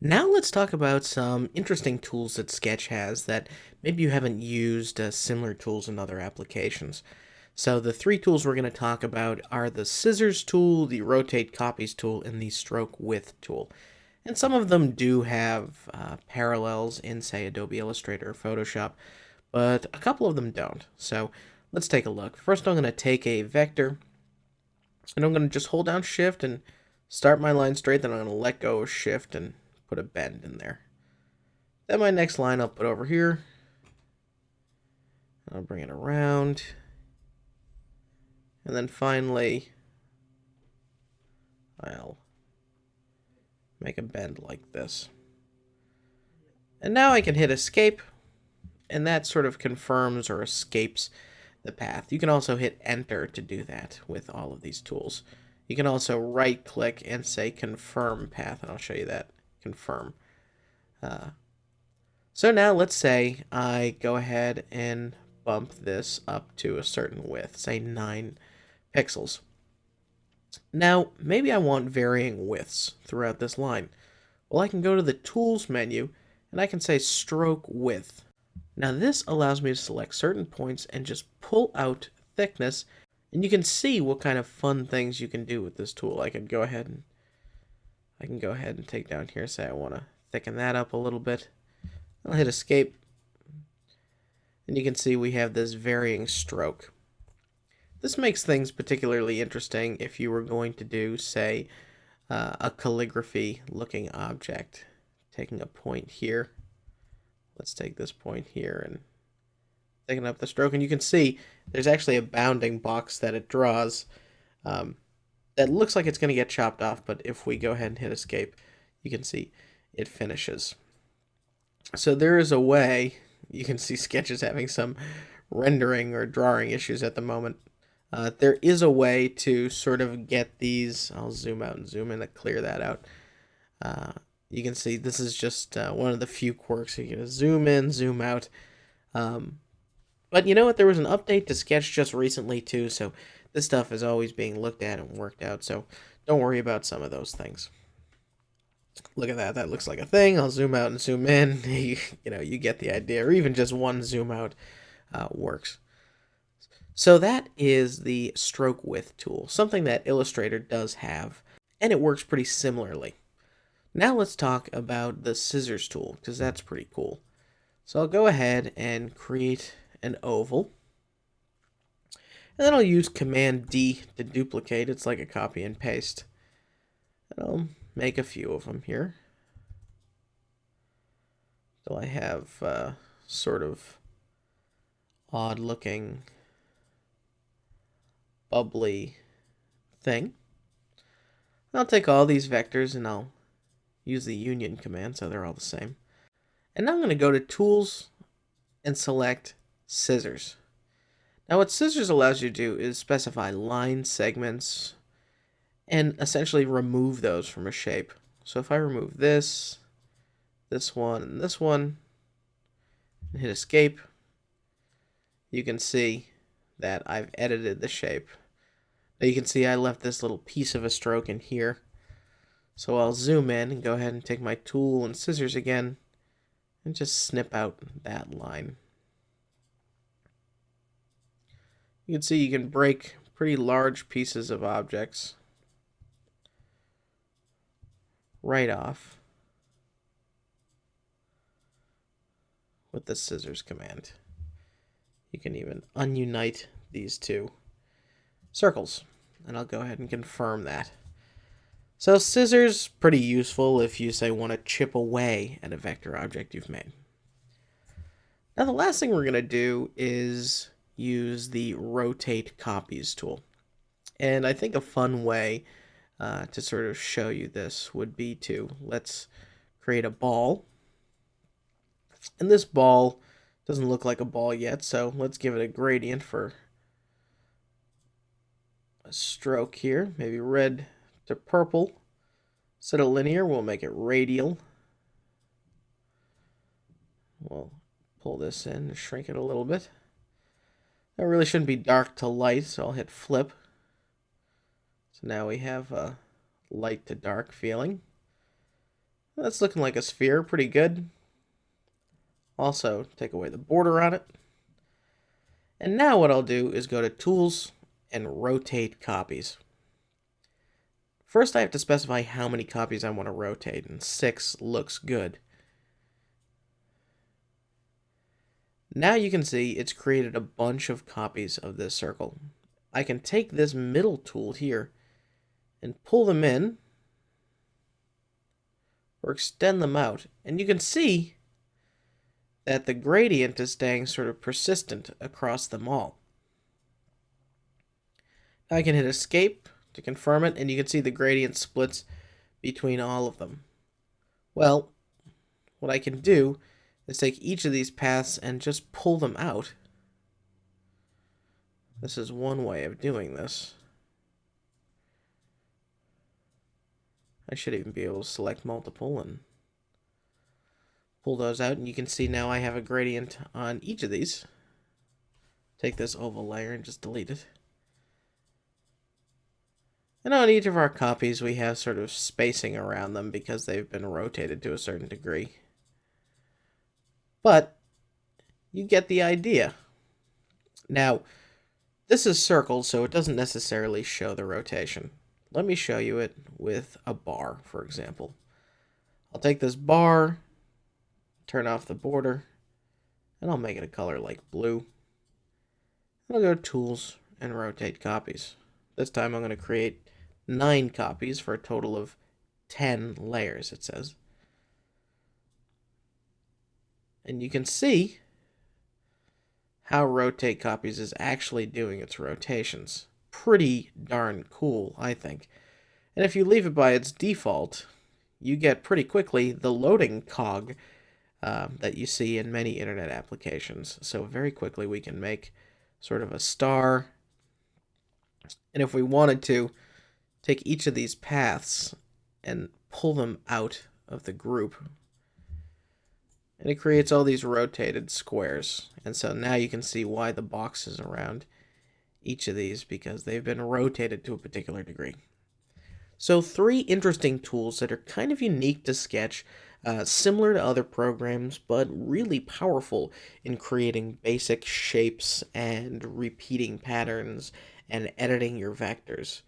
Now let's talk about some interesting tools that Sketch has that maybe you haven't used similar tools in other applications. So the three tools we're going to talk about are the scissors tool, the rotate copies tool, and the stroke width tool. And some of them do have parallels in, say, Adobe Illustrator or Photoshop, but a couple of them don't. So let's take a look. First, I'm going to take a vector, and I'm going to just hold down Shift and start my line straight. Then I'm going to let go of Shift and put a bend in there. Then my next line I'll put over here. I'll bring it around. And then finally, I'll make a bend like this. And now I can hit escape, and that sort of confirms or escapes the path. You can also hit enter to do that with all of these tools. You can also right click and say confirm path, and I'll show you that. Confirm. So now let's say I go ahead and bump this up to a certain width, say 9 pixels. Now, maybe I want varying widths throughout this line. Well, I can go to the Tools menu, and I can say Stroke Width. Now, this allows me to select certain points and just pull out thickness, and you can see what kind of fun things you can do with this tool. I can go ahead and take down here, say I want to thicken that up a little bit. I'll hit Escape, and you can see we have this varying stroke. This makes things particularly interesting if you were going to do, say, a calligraphy looking object. Taking a point here. Let's take this point here and thicken up the stroke. And you can see there's actually a bounding box that it draws that looks like it's going to get chopped off. But if we go ahead and hit escape, you can see it finishes. So there is a way. You can see Sketch is having some rendering or drawing issues at the moment. There is a way to sort of get these. I'll zoom out and zoom in to clear that out. You can see this is just one of the few quirks. You can zoom in, zoom out. But you know what? There was an update to Sketch just recently too, so this stuff is always being looked at and worked out. So don't worry about some of those things. Look at that. That looks like a thing. I'll zoom out and zoom in. You get the idea. Or even just one zoom out works. So that is the stroke width tool, something that Illustrator does have, and it works pretty similarly. Now let's talk about the scissors tool, because that's pretty cool. So I'll go ahead and create an oval, and then I'll use Command D to duplicate. It's like a copy and paste. And I'll make a few of them here. So I have sort of odd looking bubbly thing. I'll take all these vectors and I'll use the union command so they're all the same. And now I'm going to go to Tools and select Scissors. Now what Scissors allows you to do is specify line segments and essentially remove those from a shape. So if I remove this one, and this one, and hit escape, you can see that I've edited the shape. Now you can see I left this little piece of a stroke in here. So I'll zoom in and go ahead and take my tool and scissors again and just snip out that line. You can see you can break pretty large pieces of objects right off with the scissors command. You can even ununite these two circles, and I'll go ahead and confirm that. So scissors, pretty useful if you, say, want to chip away at a vector object you've made. Now the last thing we're going to do is use the rotate copies tool. And I think a fun way to sort of show you this would be to, let's create a ball. And this ball doesn't look like a ball yet, so let's give it a gradient for a stroke here, maybe red to purple. Instead of linear, we'll make it radial. We'll pull this in and shrink it a little bit. That really shouldn't be dark to light, so I'll hit flip. So now we have a light to dark feeling. That's looking like a sphere, pretty good. Also, take away the border on it. And now what I'll do is go to Tools and Rotate Copies. First I have to specify how many copies I want to rotate, and 6 looks good. Now you can see it's created a bunch of copies of this circle. I can take this middle tool here and pull them in or extend them out, and you can see that the gradient is staying sort of persistent across them all. Now I can hit escape to confirm it, and you can see the gradient splits between all of them. Well, what I can do is take each of these paths and just pull them out. This is one way of doing this. I should even be able to select multiple and pull those out, and you can see now I have a gradient on each of these. Take this oval layer and just delete it. And on each of our copies we have sort of spacing around them because they've been rotated to a certain degree. But you get the idea. Now, this is circled, so it doesn't necessarily show the rotation. Let me show you it with a bar, for example. I'll take this bar, turn off the border, and I'll make it a color like blue. I'll go to Tools and Rotate Copies. This time I'm going to create 9 copies for a total of 10 layers, it says. And you can see how Rotate Copies is actually doing its rotations. Pretty darn cool, I think. And if you leave it by its default, you get pretty quickly the loading cog that you see in many internet applications. So very quickly we can make sort of a star. And if we wanted to, take each of these paths and pull them out of the group. And it creates all these rotated squares. And so now you can see why the box is around each of these, because they've been rotated to a particular degree. So 3 interesting tools that are kind of unique to Sketch, similar to other programs, but really powerful in creating basic shapes and repeating patterns and editing your vectors.